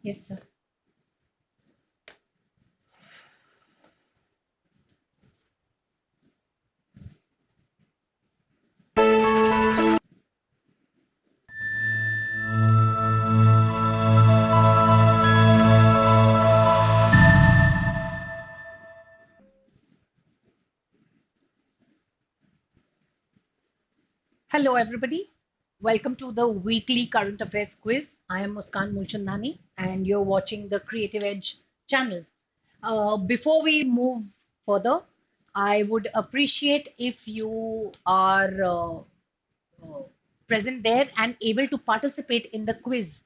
Yes, sir. Hello, everybody. Welcome to the weekly current affairs quiz. I am Muskan Mulchandani, and you're watching the Creative Edge channel. Before we move further, I would appreciate if you are uh, present there and able to participate in the quiz.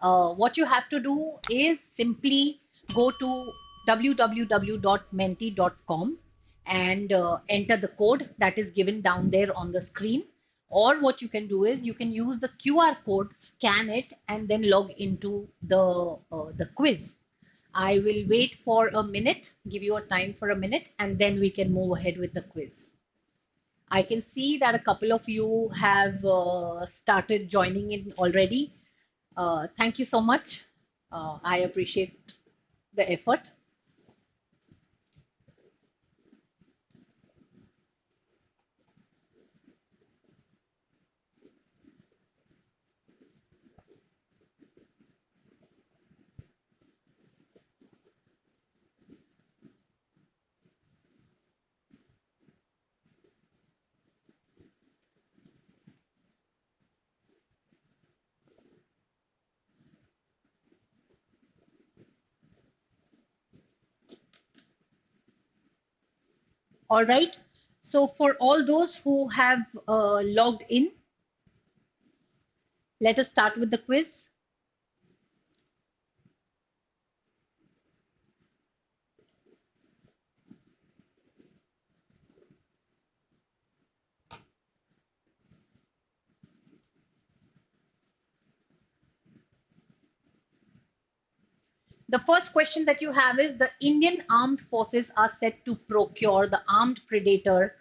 What you have to do is simply go to www.menti.com and enter the code that is given down there on the screen. Or what you can do is you can use the QR code, scan it, and then log into the quiz. I will wait for a minute, give you a time for a minute, and then we can move ahead with the quiz. I can see that a couple of you have started joining in already. Thank you so much. I appreciate the effort. All right. So for all those who have logged in, let us start with the quiz. The first question that you have is the Indian armed forces are set to procure the armed predator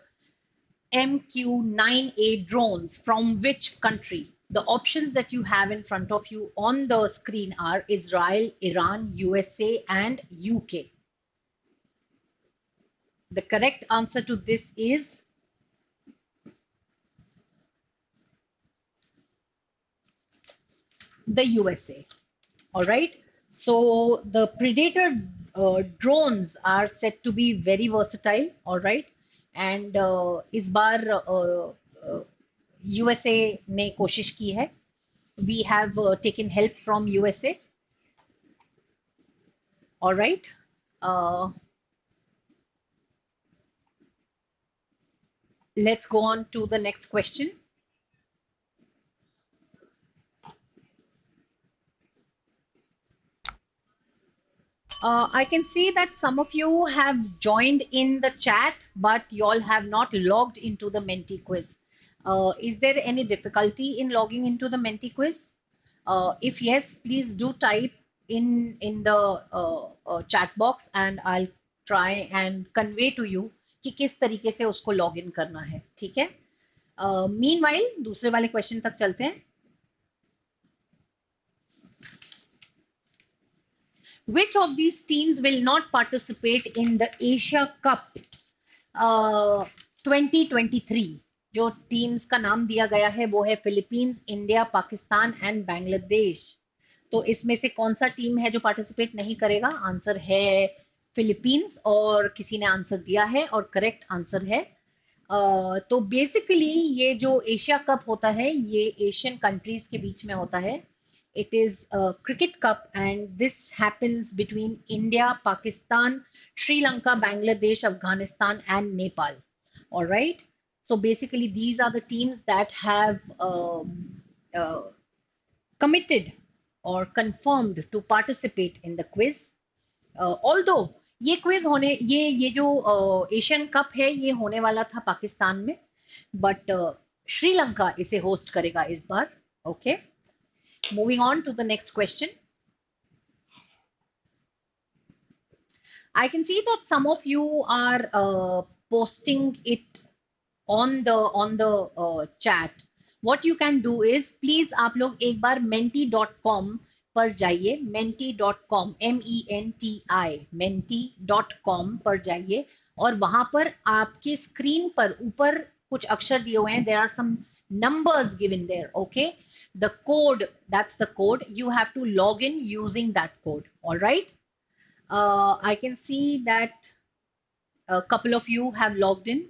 MQ-9A drones from which country? The options that you have in front of you on the screen are Israel, Iran, USA, and UK. The correct answer to this is the USA. All right. So the Predator drones are said to be very versatile. All right. And इस बार USA ने कोशिश की है. We have taken help from USA. All right. Uh, let's go on to the next question. I can see that some of you have joined in the chat, but you all have not logged into the Menti quiz. Is there any difficulty in logging into the Menti quiz? If yes, please do type in the chat box and I'll try and convey to you कि किस तरीके से उसको log in करना है, ठीक है? Meanwhile, दूसरे वाले क्वेश्चन तक चलते हैं. Which of these teams will not participate in the Asia Cup 2023? जो टीम्स का नाम दिया गया है वो है Philippines, India, Pakistan and Bangladesh. तो इसमें से कौन सा टीम है जो पार्टिसिपेट नहीं करेगा? आंसर है फिलीपींस और किसी ने आंसर दिया है और करेक्ट आंसर है. तो बेसिकली ये जो एशिया कप होता है ये एशियन कंट्रीज के बीच में होता है. It is a cricket cup and this happens between India, Pakistan, Sri Lanka, Bangladesh, Afghanistan and Nepal. All right. So basically these are the teams that have uh, committed or confirmed to participate in the quiz. Although ये quiz होने ये जो Asian cup है ये होने वाला था पाकिस्तान में बट श्रीलंका इसे होस्ट करेगा इस बार. Okay. Moving on to the next question. I can see that some of you are posting it on the chat. What you can do is please आप लोग एक बार menti.com पर जाइए, menti.com, MENTI, menti.com पर जाइए और वहां पर आपके स्क्रीन पर ऊपर कुछ अक्षर दिए हुए हैं. There are some numbers given there. Okay, the code, that's the code. You have to log in using that code. All right. I can see that a couple of you have logged in.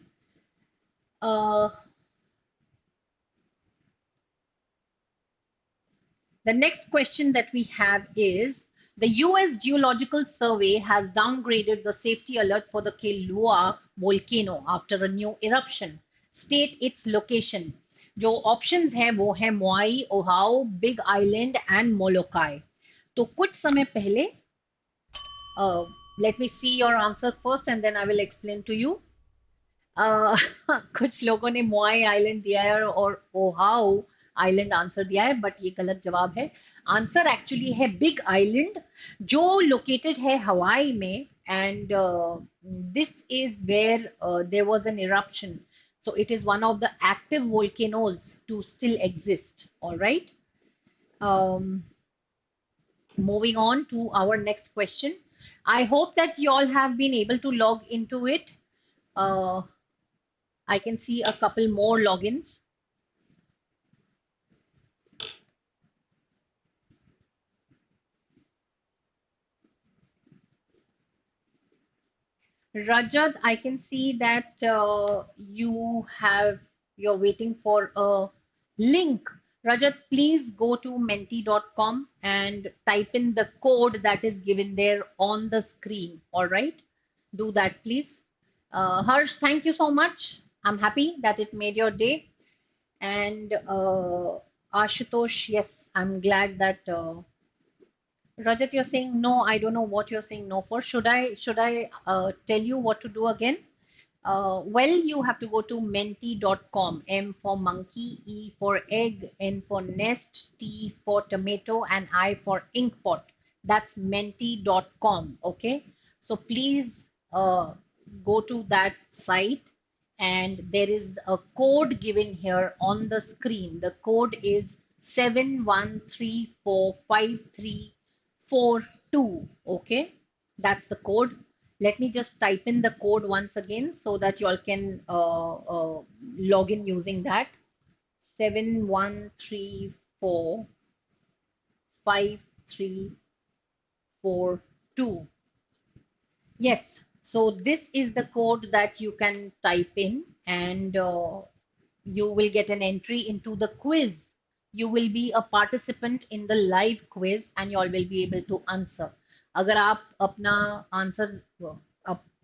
The next question that we have is, the US Geological Survey has downgraded the safety alert for the Kilauea volcano after a new eruption. State its location. जो options हैं वो है Maui, Oahu, Big Island and Molokai. तो कुछ समय पहले, let me see your answers first and then I will explain to you. कुछ लोगों ने मोआई आइलैंड दिया है और ओहाउ आइलैंड आंसर दिया है, बट ये गलत जवाब है. आंसर एक्चुअली है बिग आइलैंड, जो लोकेटेड है हवाई में, and this is where there was an eruption, so it is one of the active volcanoes to still exist. All right. Moving on to our next question. I hope that you all have been able to log into it. I can see a couple more logins. Rajat, I can see that you're waiting for a link. Rajat, please go to menti.com and type in the code that is given there on the screen. All right, do that, please. Harsh, thank you so much. I'm happy that it made your day. And Ashutosh, yes, I'm glad that Rajat, you're saying no. I don't know what you're saying no for. Should I tell you what to do again? Well, you have to go to menti.com. M for monkey, E for egg, N for nest, T for tomato, and I for inkpot. That's menti.com. Okay. So please go to that site, and there is a code given here on the screen. The code is 71345342. Okay, that's the code. Let me just type in the code once again so that you all can log in using that. 71345342. Yes, so this is the code that you can type in, and you will get an entry into the quiz. You will be a participant in the live quiz and you all will be able to answer. अगर आप अपना answer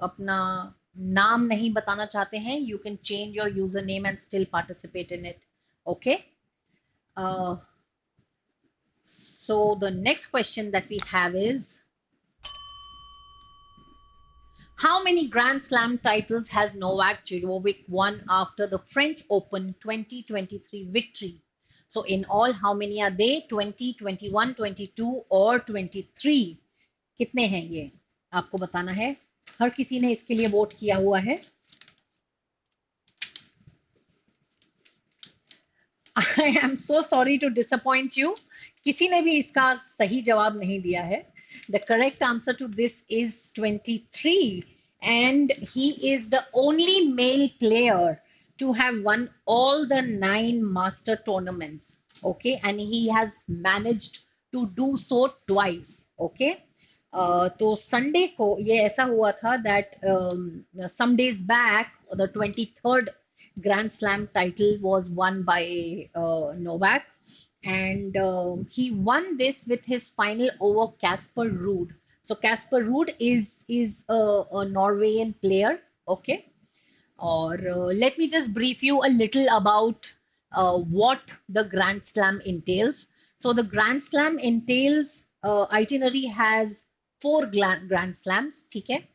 अपना नाम नहीं बताना चाहते हैं, you can change your username and still participate in it. Okay. So the next question that we have is, how many Grand Slam titles has Novak Djokovic won after the French Open 2023 victory? So in all, how many are they? 20, 21, 22 or 23? कितने हैं ये? आपको बताना है. हर किसी ने इसके लिए वोट किया हुआ है. I am so sorry to disappoint you. किसी ने भी इसका सही जवाब नहीं दिया है. The correct answer to this is 23, and he is the only male player to have won all the 9 master tournaments. Okay, and he has managed to do so twice. Okay, तो संडे को ये ऐसा हुआ था that some days back the 23rd Grand Slam title was won by Novak, and he won this with his final over Casper Ruud. So Casper Ruud is a Norwegian player. Okay, or let me just brief you a little about what the Grand Slam entails. So the Grand Slam entails itinerary has 4 Grand Slams. ठीक है,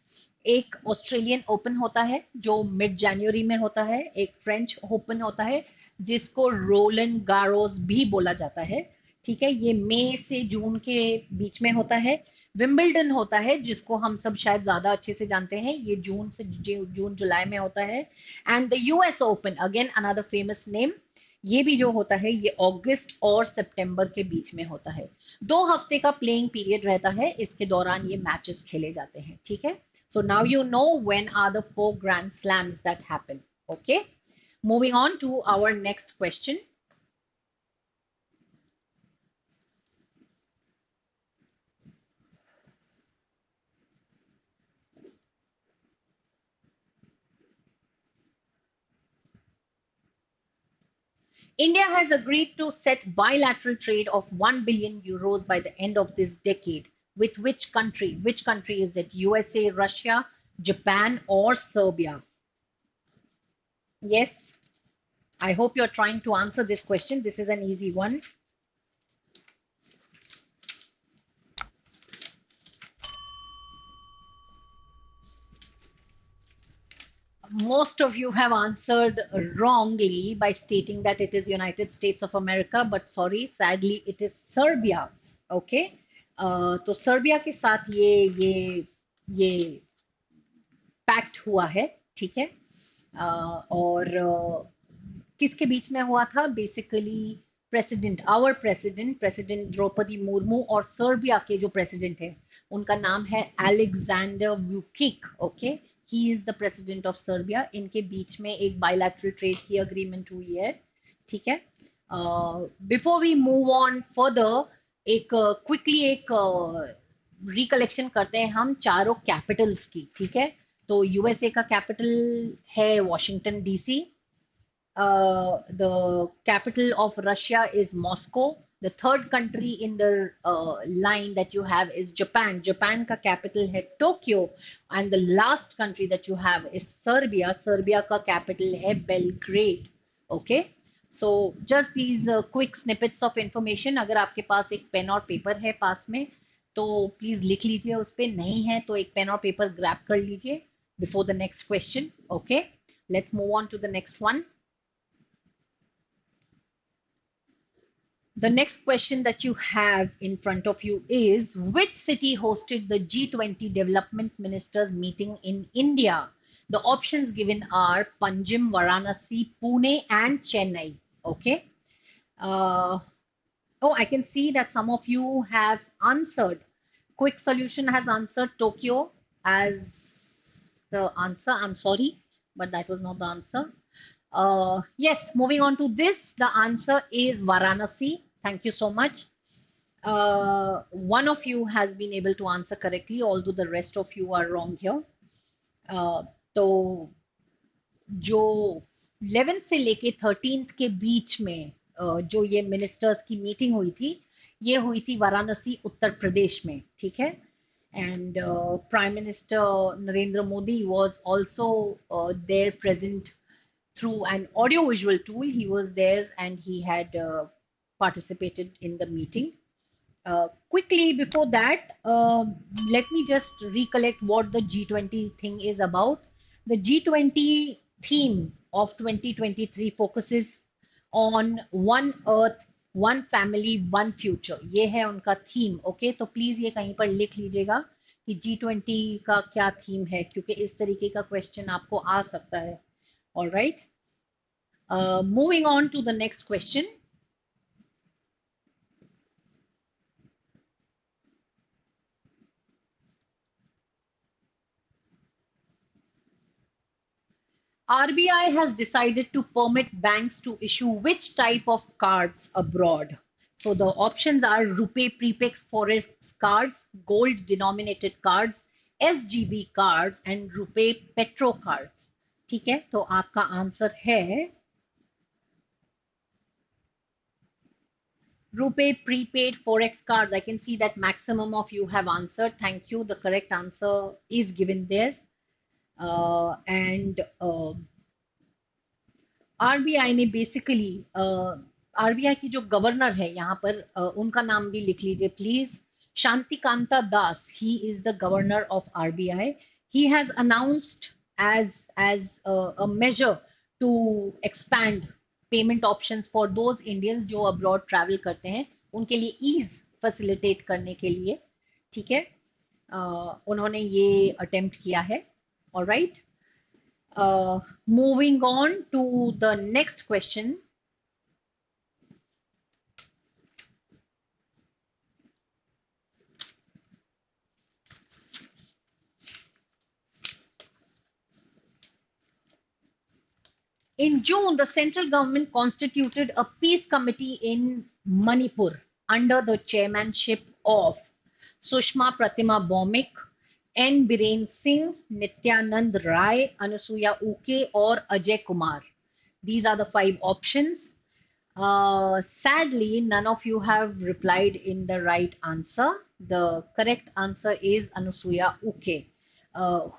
एक Australian open होता है जो mid जनवरी में होता है, एक फ्रेंच ओपन होता है जिसको रोलन गारोस भी बोला जाता है. ठीक है, ये मई से जून के बीच में होता है. विंबलडन होता है जिसको हम सब शायद ज्यादा अच्छे से जानते हैं, ये जून से जून जुलाई में होता है. And the US open, again another famous name, ये भी जो होता है ये अगस्त और सितंबर के बीच में होता है. 2 हफ्ते का प्लेइंग पीरियड रहता है, इसके दौरान ये मैचेस खेले जाते हैं, ठीक है। So now you know when are the 4 grand slams that happen, okay. Moving on to our next question. India has agreed to set bilateral trade of 1 billion euros by the end of this decade. With which country? Which country is it? USA, Russia, Japan, or Serbia? Yes, I hope you're trying to answer this question. This is an easy one. Most of you have answered wrongly by stating that it is United States of America, but sorry, sadly it is Serbia. Okay, तो Serbia के साथ ये pact हुआ है, ठीक है। और किसके बीच में हुआ था? बेसिकली प्रेसिडेंट द्रौपदी मुर्मू और सर्बिया के जो प्रेसिडेंट है उनका नाम है Aleksandar Vucic, okay. He is the president of Serbia. इनके बीच में एक बायलैटरल ट्रेड की अग्रीमेंट हुई है, ठीक है। Before we move on further एक क्विकली एक रिकलेक्शन करते हैं हम चारों कैपिटल्स की, ठीक है। तो यूएसए का कैपिटल है Washington DC. The capital of Russia is Moscow. The third country in the line that you have is Japan. Japan का capital है Tokyo. And the last country that you have is Serbia. Serbia का capital है Belgrade. Okay. So just these quick snippets of information. अगर आपके पास एक pen और paper है पास में तो प्लीज लिख लीजिए उस पे, नहीं है तो एक पेन और पेपर ग्रैब कर लीजिए before the next question. Okay. Let's move on to the next one. The next question that you have in front of you is, which city hosted the G20 Development Ministers meeting in India? The options given are Panjim, Varanasi, Pune, and Chennai. Okay. Oh, I can see that some of you have answered. Quick Solution has answered Tokyo as the answer. I'm sorry, but that was not the answer. Yes, moving on to this, the answer is Varanasi. Thank you so much. One of you has been able to answer correctly, although the rest of you are wrong here. तो जो 11th से लेके 13th के बीच में जो ये ministers की meeting हुई थी, ये हुई थी वाराणसी उत्तर प्रदेश में, ठीक है। And Prime Minister Narendra Modi was also there present through an audio-visual tool. He was there and he had participated in the meeting. Quickly before that, let me just recollect what the G20 thing is about. The G20 theme of 2023 focuses on one earth, one family, one future. ये है उनका theme, okay. तो please ये कहीं पर लिख लीजिएगा कि G20 का क्या थीम है, क्योंकि इस तरीके का क्वेश्चन आपको आ सकता है। All right. Moving on to the next question. RBI has decided to permit banks to issue which type of cards abroad? So the options are Rupee Prepaid Forex cards, gold denominated cards, SGB cards and Rupee Petro cards. ठीक है, तो आपका answer है Rupee Prepaid Forex cards. I can see that maximum of you have answered. Thank you. The correct answer is given there. And RBI ने basically RBI की जो governor है यहाँ पर उनका नाम भी लिख लीजिए please, Shantikanta Das. He is the governor of RBI. He has announced as a measure to expand payment options for those Indians जो अब्रॉड ट्रैवल करते हैं उनके लिए ईज फैसिलिटेट करने के लिए, ठीक है। उन्होंने ये अटेम्प्ट किया है। Alright, moving on to the next question. In June, the central government constituted a peace committee in Manipur under the chairmanship of Sushma Pratima Bhaumik, N. Biren Singh, Nityanand Rai, Anasuya Uke, or Ajay Kumar. These are the five options. Sadly, none of you have replied in the right answer. The correct answer is Anusuya Uke.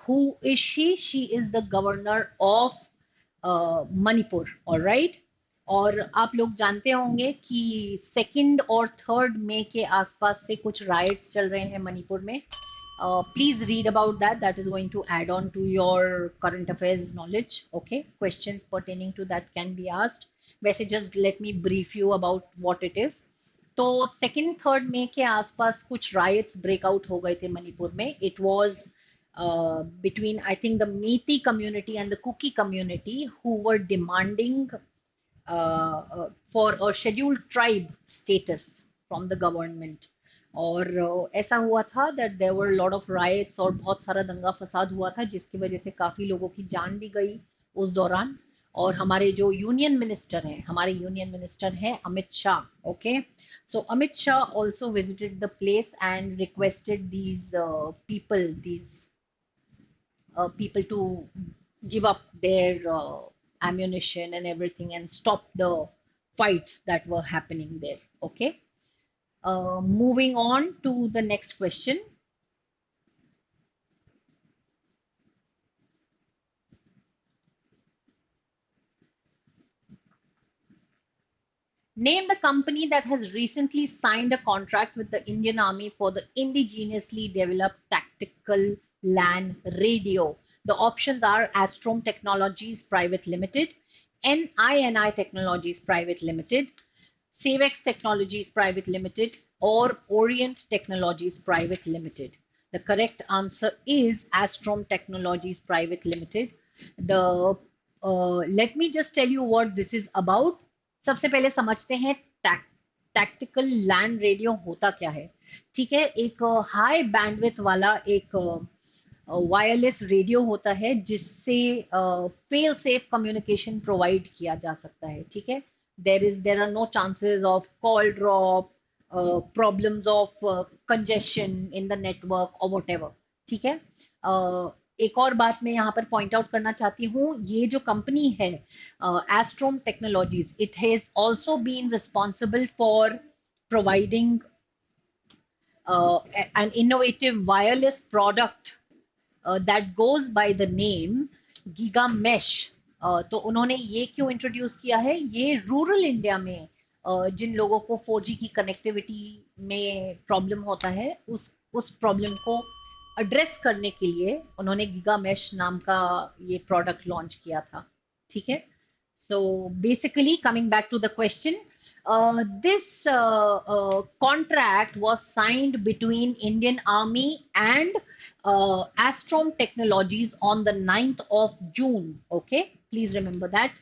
Who is she? She is the governor of Manipur, alright. और आप लोग जानते होंगे कि 2 और 3 मई के आसपास से कुछ राइट्स चल रहे हैं मणिपुर में। Please read about that, that is going to add on to your current affairs knowledge. Okay, questions pertaining to that can be asked. वैसे just let me brief you about what it is. तो 2-3 मई के आसपास कुछ rights breakout हो गए थे मणिपुर में। It was between, I think, the Meitei community and the Kuki community, who were demanding for a scheduled tribe status from the government. और ऐसा हुआ था that there were a lot of riots और बहुत सारा दंगा फसाद हुआ था, जिसकी वजह से काफ़ी लोगों की जान भी गई उस दौरान। और हमारे जो यूनियन मिनिस्टर हैं, हमारे यूनियन मिनिस्टर हैं Amit Shah. Okay, so Amit Shah also visited the place and requested these people to give up their ammunition and everything and stop the fights that were happening there. Okay, moving on to the next question. Name the company that has recently signed a contract with the Indian Army for the indigenously developed tactical LAN radio. The options are Astrom Technologies Private Limited, NINI Technologies Private Limited, Savex Technologies Private Limited, or Orient Technologies Private Limited. The correct answer is Astrom Technologies Private Limited. Let me just tell you what this is about. सबसे पहले समझते हैं tactical land radio होता क्या है। ठीक है, एक हाई बैंडविड्थ वाला एक वायरलेस रेडियो होता है जिससे फेल सेफ कम्युनिकेशन प्रोवाइड किया जा सकता है। ठीक है, there are no chances of call drop, problems of congestion in the network और व्हाटएवर। ठीक है, एक और बात मैं यहाँ पर पॉइंट आउट करना चाहती हूँ, ये जो कंपनी है Astrome Technologies, it has also been responsible for providing an innovative wireless product that goes by the name Giga Mesh. तो उन्होंने ये क्यों इंट्रोड्यूस किया है? ये रूरल इंडिया में जिन लोगों को 4G की कनेक्टिविटी में प्रॉब्लम होता है, उस प्रॉब्लम को एड्रेस करने के लिए उन्होंने गीगा मैश नाम का ये प्रोडक्ट लॉन्च किया था। ठीक है, so basically coming back to the question, this contract was signed between Indian Army and Astrom Technologies on the 9th of June. Okay, please remember that.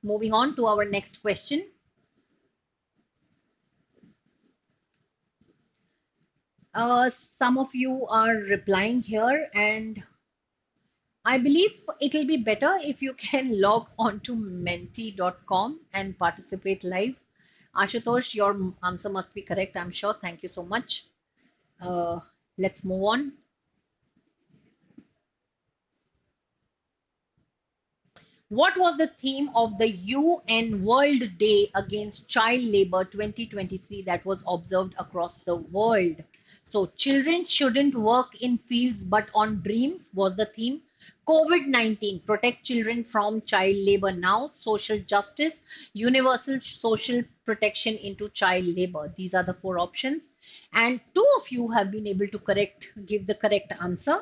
Moving on to our next question. Some of you are replying here, and I believe it will be better if you can log on to menti.com and participate live. Ashutosh, your answer must be correct, I'm sure. Thank you so much. Let's move on. What was the theme of the UN World Day Against Child Labor 2023 that was observed across the world? So, children shouldn't work in fields but on dreams was the theme. COVID-19, protect children from child labor now. Social justice, universal social protection into child labor. These are the 4 options. And 2 of you have been able to give the correct answer.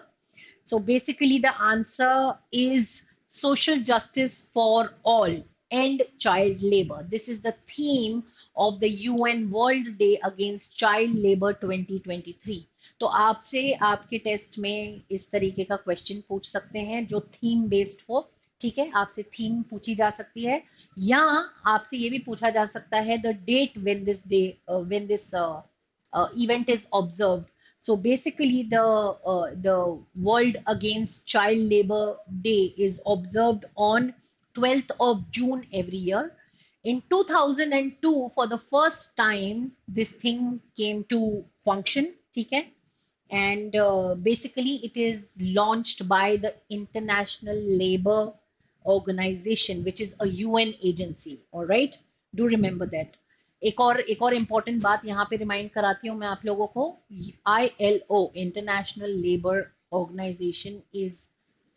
So basically the answer is social justice for all, end child labor. This is the theme of the UN World Day Against Child Labor 2023. तो आपसे आपके test में इस तरीके का question पूछ सकते हैं जो थीम बेस्ड हो। ठीक है, आपसे थीम पूछी जा सकती है, या आपसे ये भी पूछा जा सकता है the date when this event is observed. So basically the World Against Child Labor Day is observed on 12th of June every year. In 2002, for the first time, this thing came to function, ठीक है? And basically it is launched by the International Labour Organization, which is a UN agency. All right, do remember that. एक और important बात यहाँ पे remind कराती हूँ मैं आप लोगों को. ILO, International Labour Organization,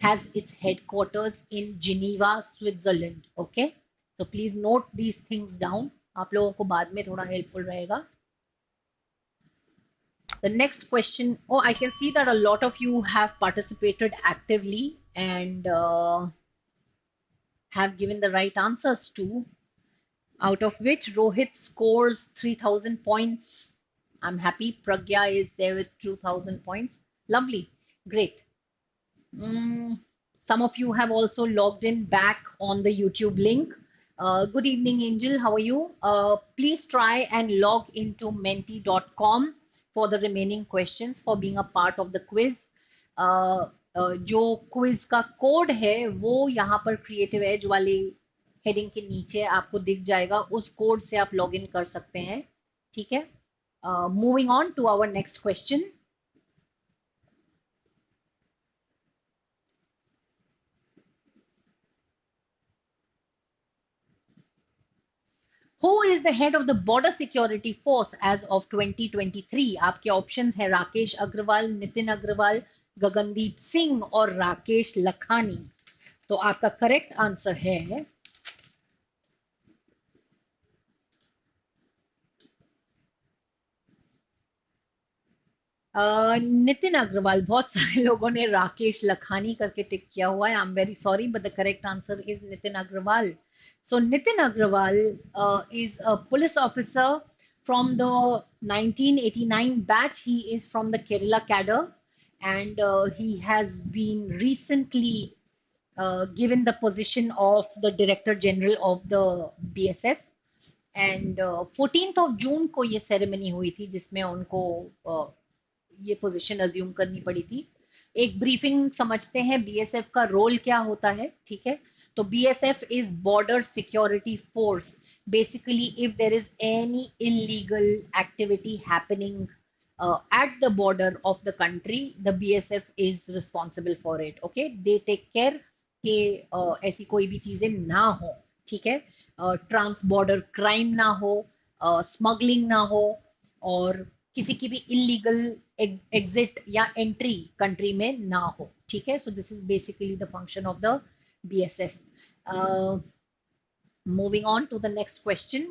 has its headquarters in Geneva, Switzerland. Okay, so please note these things down. आप लोगों को बाद में थोड़ा हेल्पफुल रहेगा. The next question. Oh, I can see that a lot of you have participated actively and have given the right answers too, out of which Rohit scores 3,000 points. I'm happy. Pragya is there with 2,000 points. Lovely. Great. Some of you have also logged in back on the YouTube link. Good evening, Angel. How are you? Please try and log into menti.com for the remaining questions, for being a part of the quiz. जो quiz का code है वो यहाँ पर creative as वाले heading के नीचे आपको दिख जाएगा. उस कोड से आप लॉग इन कर सकते हैं. ठीक है. Moving on to our next question. Who is the head of the Border Security Force as of 2023? आपके ऑप्शंस है राकेश अग्रवाल, नितिन अग्रवाल, गगनदीप सिंह और राकेश लखानी. तो आपका करेक्ट आंसर है नितिन अग्रवाल. बहुत सारे लोगों ने राकेश लखानी करके टिक किया हुआ है. I am very sorry but the correct answer is Nitin Agrawal. So Nitin Agrawal is a police officer from the 1989 batch. He is from the Kerala cadre, and he has been recently given the position of the Director General of the BSF. And 14th of June को ये ceremony हुई थी जिसमें उनको ये position assume करनी पड़ी थी. एक ब्रीफिंग समझते हैं बीएसएफ का रोल क्या होता है. ठीक है. तो BSF is Border Security Force. Basically, if there is any illegal activity happening at the border of the country, the BSF is responsible for it. Okay, they take care कि ऐसी कोई भी चीजें ना हो. ठीक है. ट्रांस बॉर्डर क्राइम ना हो, स्मगलिंग ना हो, और किसी की भी इलीगल एग्जिट या एंट्री कंट्री में ना हो. ठीक है. So this is basically the function of the BSF. Moving on to the next question.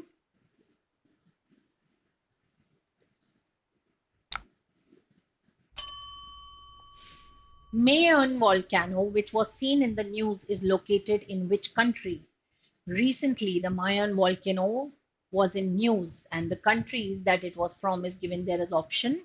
Mayon volcano, which was seen in the news, is located in which country? Recently, the Mayon volcano was in news, and the countries that it was from is given there as option.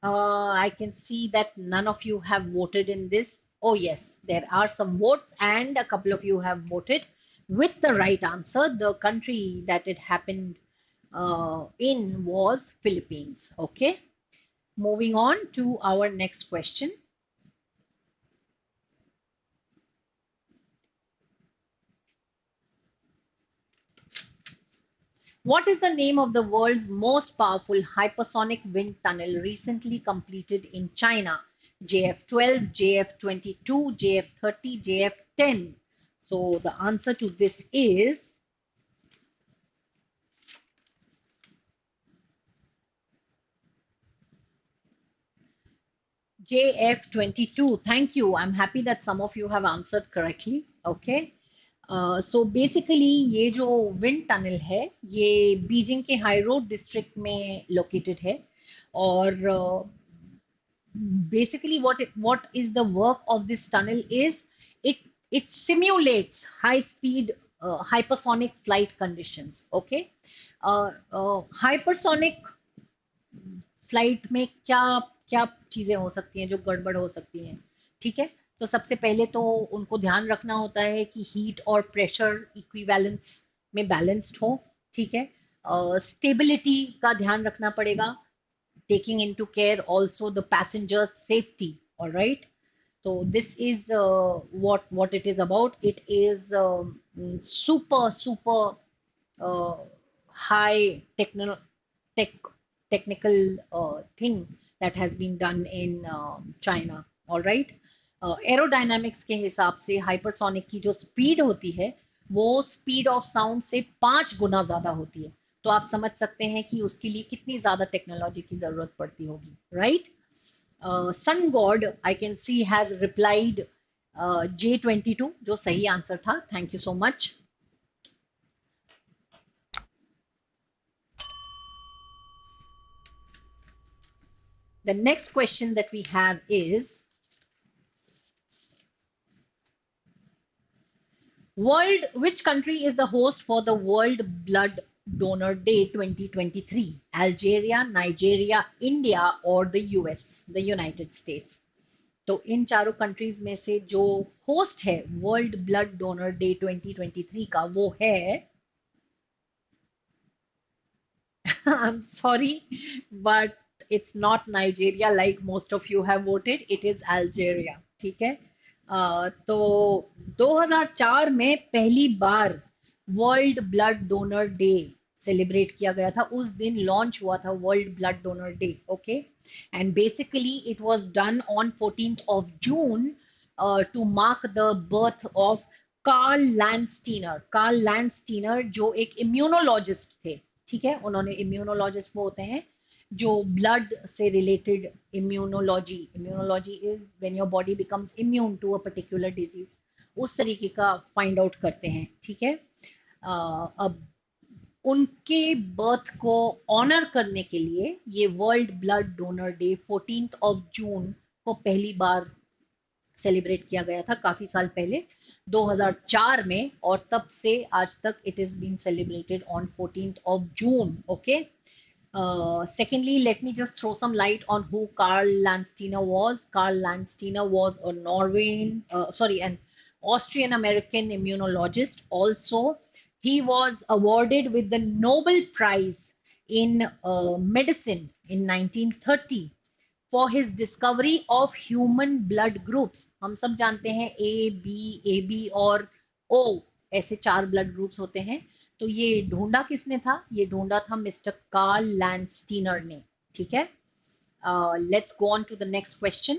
I can see that none of you have voted in this. Oh yes, there are some votes and a couple of you have voted with the right answer. The country that it happened in was Philippines. Okay, moving on to our next question. What is the name of the world's most powerful hypersonic wind tunnel recently completed in China? JF-12, JF-22, JF-30, JF-10. So the answer to this is JF-22. Thank you. I'm happy that some of you have answered correctly. Okay. So basically ये जो wind tunnel है ये Beijing के high road district में located है. और basically what is the work of this tunnel is it simulates high speed hypersonic flight conditions. Okay. Hypersonic flight में क्या क्या चीजें हो सकती हैं जो गड़बड़ हो सकती हैं. ठीक है. तो सबसे पहले तो उनको ध्यान रखना होता है कि हीट और प्रेशर इक्विवेलेंस में बैलेंस्ड हो. ठीक है. स्टेबिलिटी का ध्यान रखना पड़ेगा, taking into care also the passengers safety. Alright. So this is what it is about. It is super uh, high tech technical thing that has been done in China. All right. Aerodynamics के हिसाब से hypersonic की जो speed होती है वो speed of sound से 5 गुना ज्यादा होती है. तो आप समझ सकते हैं कि उसके लिए कितनी ज्यादा टेक्नोलॉजी की जरूरत पड़ती होगी, right? Sun God, I can see, has replied J22, जो सही आंसर था. Thank you so much. The next question that we have is, which country is the host for the World Blood Donor Day 2023? Algeria, Nigeria, India, or the US, the United States? तो इन चारों countries में से जो host है world Blood Donor day 2023 का वो है I'm sorry, but it's not Nigeria like most of you have voted. It is Algeria. ठीक है. तो 2004 में पहली बार World Blood Donor Day celebrate किया गया था. उस दिन लॉन्च हुआ था World Blood Donor Day. Okay, and basically it was done on 14th of June to mark the birth of Karl Landsteiner. Karl Landsteiner जो एक इम्यूनोलॉजिस्ट थे. ठीक है, उन्होंने इम्यूनोलॉजिस्ट वो होते हैं जो ब्लड से related immunology is when your body becomes immune to a particular disease, उस तरीके का फाइंड आउट करते हैं. ठीक है. अब उनके बर्थ को ऑनर करने के लिए ये world Blood Donor day 14th of June को पहली बार सेलिब्रेट किया गया था, काफी साल पहले 2004 में, और तब से आज तक it is been celebrated on 14th of June. Okay. Secondly, let me just throw some light on who Karl Landsteiner was. Karl Landsteiner was a an Austrian American immunologist. Also, he was awarded with the Nobel Prize in medicine in 1930 for his discovery of human blood groups. हम सब जानते हैं A B और O ऐसे 4 blood groups होते हैं. तो ये ढूंढा किसने था? ये ढूंढा था मिस्टर कार्ल लैंडस्टीनर ने. ठीक है. Let's go on to the next question.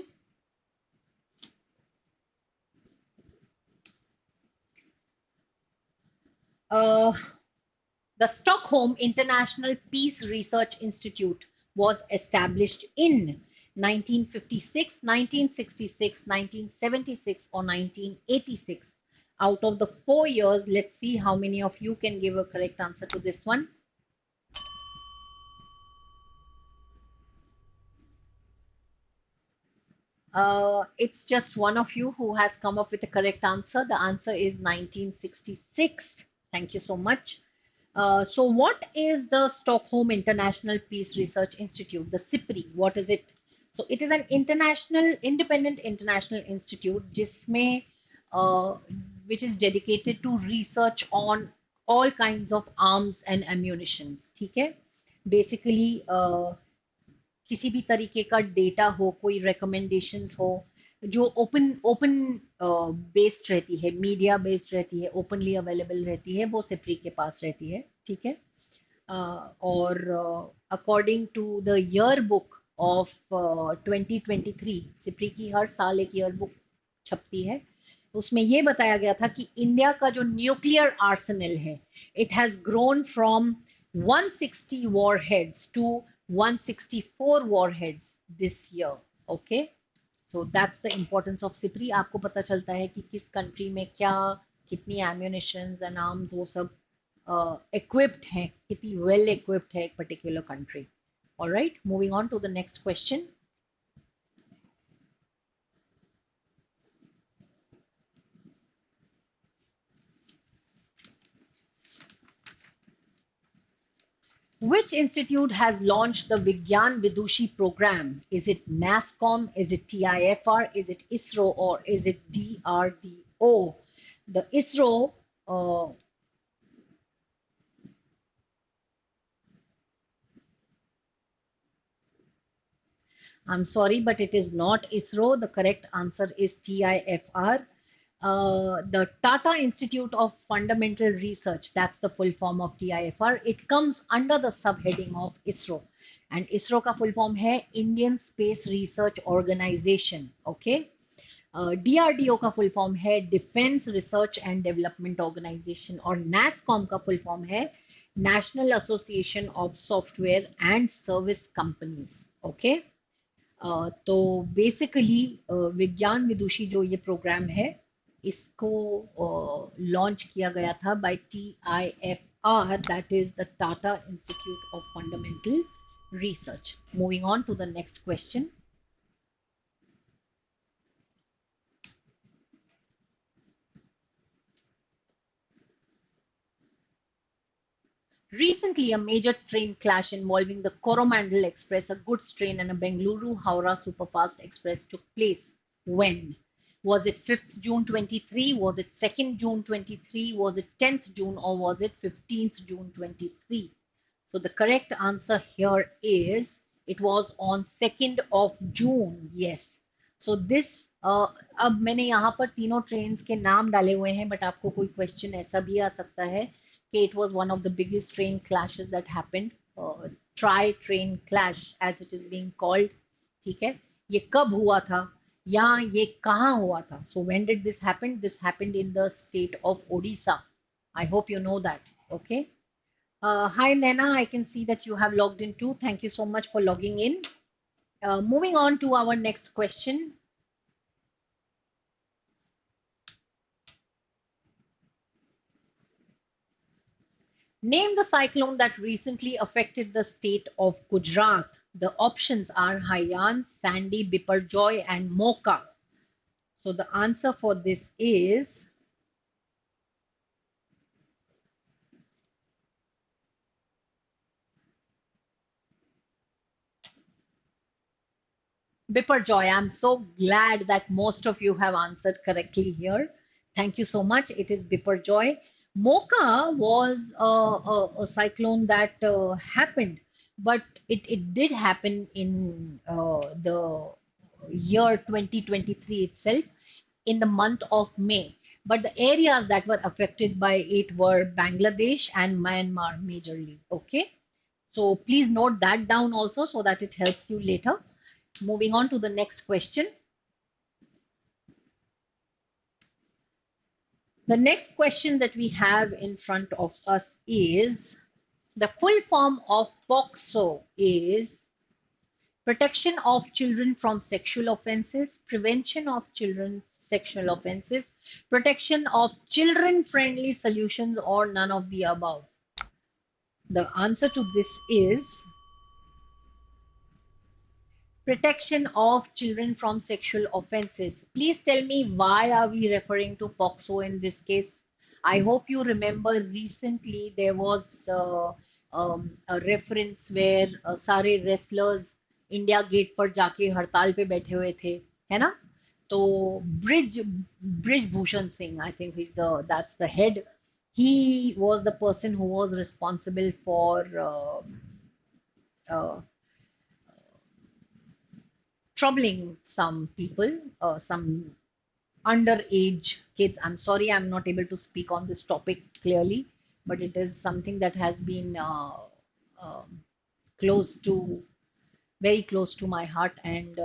The Stockholm International Peace Research Institute was established in 1956, 1966, 1976, or 1986. Out of the 4 years, let's see how many of you can give a correct answer to this one. It's just one of you who has come up with the correct answer. The answer is 1966. Thank you so much. So what is the Stockholm International Peace Research Institute, the SIPRI? What is it? So it is an independent international institute जिसमें which is dedicated to research on all kinds of arms and ammunitions. ठीक है. Basically किसी भी तरीके का data हो, कोई recommendations हो, जो ओपन बेस्ड रहती है, मीडिया बेस्ड रहती है, ओपनली अवेलेबल रहती है, वो सिप्री के पास रहती है. ठीक है. और according to the year book of 2023, SIPRI की हर साल एक ईयर बुक छपती है. उसमें ये बताया गया था कि इंडिया का जो न्यूक्लियर आर्सेनल है, it has grown from 160 warheads to 164 warheads this year. Okay. So that's the importance of SIPRI. आपको पता चलता है कि किस कंट्री में क्या, कितनी ammunitions and arms वो सब equipped हैं, कितनी well equipped है एक particular country. All right, moving on to the next question. Which institute has launched the Vigyan Vidushi program? Is it NASCOM? Is it TIFR? Is it ISRO? Or is it DRDO? The ISRO I'm sorry, but it is not ISRO. The correct answer is TIFR. The Tata Institute of Fundamental Research, that's the full form of TIFR. It comes under the subheading of ISRO. And ISRO का full form है Indian Space Research Organization. Okay. DRDO का full form है Defense Research and Development Organization और NASSCOM का full form है National Association of Software and Service Companies. Okay. तो basically विज्ञान विदुषी जो ये प्रोग्राम है इसको लॉन्च किया गया था by TIFR, that is the Tata institute of fundamental research. Moving on to the next question. Recently, a major train clash involving the Coromandel Express, a goods train, and a Bengluru Howrah Superfast Express took place. When? Was it 5th June 23? Was it 2nd June 23? Was it 10th June? Or was it 15th June 23? So the correct answer here is it was on 2nd of June. Yes. So this अब मैंने यहाँ पर तीनों trains के नाम डाले हुए हैं, बट आपको कोई क्वेश्चन ऐसा भी आ सकता है कि it was one of the biggest train clashes that happened, tri-train clash as it is being called. ठीक है, ये कब हुआ था या ये कहाँ हुआ था? So when did this happen? This happened in the state of Odisha. I hope you know that. Okay. Hi Nena, I can see that you have logged in too. Thank you so much for logging in. Moving on to our next question. Name the cyclone that recently affected the state of Gujarat. The options are Haiyan, Sandy, Biparjoy, and Mocha. So the answer for this is Biparjoy. I'm so glad that most of you have answered correctly here. Thank you so much. It is Biparjoy. Mocha was a cyclone that happened, but it did happen in the year 2023 itself, in the month of May. But the areas that were affected by it were Bangladesh and Myanmar majorly. Okay. So please note that down also so that it helps you later. Moving on to the next question. The next question that we have in front of us is, the full form of POCSO is Protection of Children from Sexual Offences, Prevention of Children's Sexual Offences, Protection of Children-Friendly Solutions, or none of the above. The answer to this is Protection of Children from Sexual Offences. Please tell me, why are we referring to POCSO in this case? I hope you remember recently there was a reference where सारे wrestlers India gate पर जाके हड़ताल पे बैठे हुए थे, है ना? तो bridge Bhushan Singh, I think that's the head. He was the person who was responsible for troubling some people, some underage kids. I'm sorry, I'm not able to speak on this topic clearly, but it is something that has been very close to my heart. And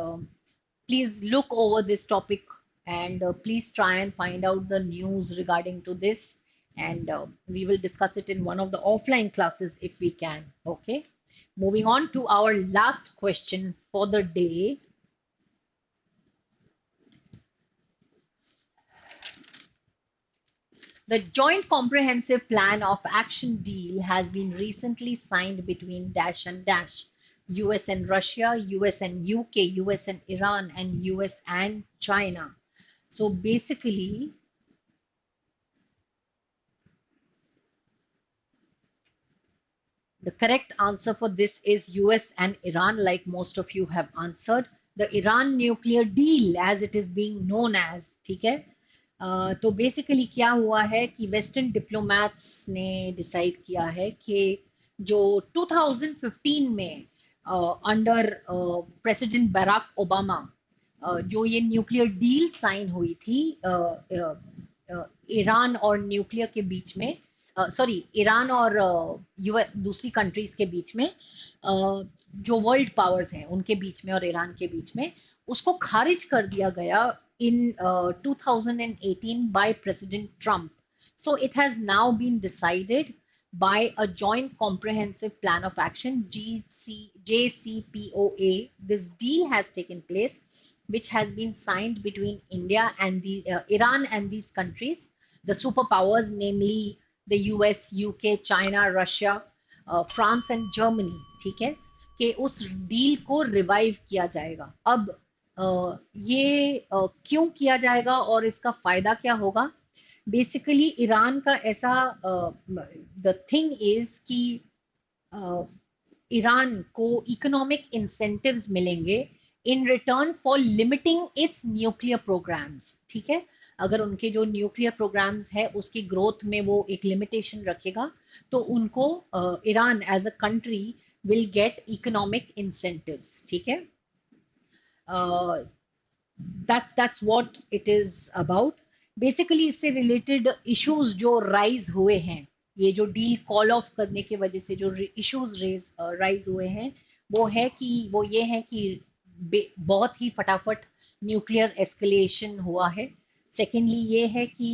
please look over this topic, and please try and find out the news regarding to this. And we will discuss it in one of the offline classes if we can. Okay. Moving on to our last question for the day. The Joint Comprehensive Plan of Action deal has been recently signed between dash and dash, US and Russia, US and UK, US and Iran, and US and China. So basically, the correct answer for this is US and Iran, like most of you have answered. The Iran nuclear deal, as it is being known as, ठीक है? तो basically क्या हुआ है कि western diplomats ने decide किया है कि जो 2015 में अंडर प्रेसिडेंट बराक ओबामा जो ये न्यूक्लियर डील साइन हुई थी ईरान और न्यूक्लियर के बीच में, सॉरी ईरान और यूएस दूसरी कंट्रीज के बीच में, जो वर्ल्ड पावर्स हैं उनके बीच में और ईरान के बीच में, उसको खारिज कर दिया गया in 2018 by President Trump. So it has now been decided by a joint comprehensive plan of action, JCPOA. This deal has taken place, which has been signed between India and the Iran and these countries, the superpowers, namely the US, UK, China, Russia, France and Germany, ठीक है, कि उस deal को revive किया जाएगा. अब ये क्यों किया जाएगा और इसका फायदा क्या होगा? बेसिकली ईरान का ऐसा द थिंग इज कि ईरान को इकोनॉमिक इंसेंटिव्स मिलेंगे in return for limiting its nuclear programs, ठीक है. अगर उनके जो न्यूक्लियर प्रोग्राम्स है उसकी ग्रोथ में वो एक लिमिटेशन रखेगा तो उनको Iran as a country will get economic incentives, ठीक है. that's what it is about. Basically इससे रिलेटेड इश्यूज जो राइज हुए हैं, ये जो डील कॉल ऑफ करने की वजह से जो इश्यूज राइज हुए हैं वो ये है कि बहुत ही फटाफट न्यूक्लियर एस्केलेशन हुआ है. सेकेंडली ये है कि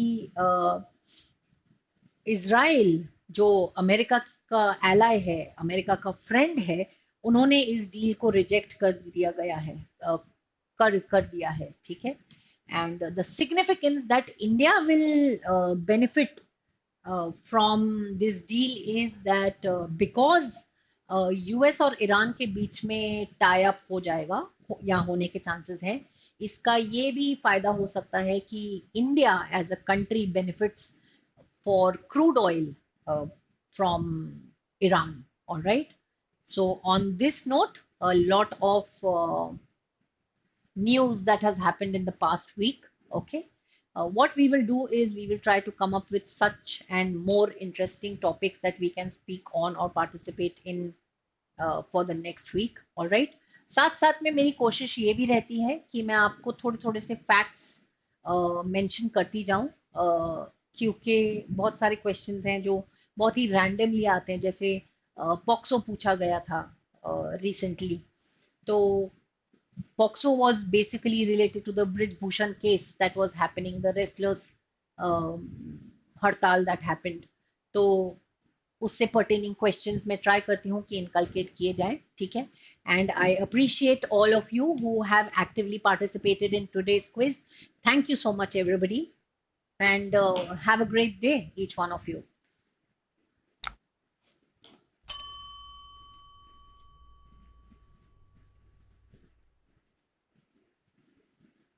इजराइल जो अमेरिका का एलाय है, अमेरिका का फ्रेंड है, उन्होंने इस डील को रिजेक्ट कर दिया गया है, कर दिया है, ठीक है. And the significance that India will benefit from this deal is that because US और ईरान के बीच में टाई अप हो जाएगा या होने के चांसेस हैं, इसका ये भी फायदा हो सकता है कि India as a country benefits for crude oil from Iran. All right. So on this note, a lot of news that has happened in the past week. Okay. What we will do is we will try to come up with such and more interesting topics that we can speak on or participate in for the next week. All right. साथ साथ में मेरी कोशिश ये भी रहती है कि मैं आपको थोड़े थोड़े से फैक्ट्स मेंशन करती जाऊं, क्योंकि बहुत सारे क्वेश्चंस हैं जो बहुत ही रैंडमली आते हैं. जैसे पॉक्सो पूछा गया था रिसेंटली, तो Poxo was basically related to the Brij Bhushan case that was happening, the wrestlers हड़ताल that happened. तो उससे pertaining questions मैं try करती हूँ कि inculcate किए जाएं, ठीक है. And I appreciate all of you who have actively participated in today's quiz. Thank you so much, everybody, and have a great day, each one of you.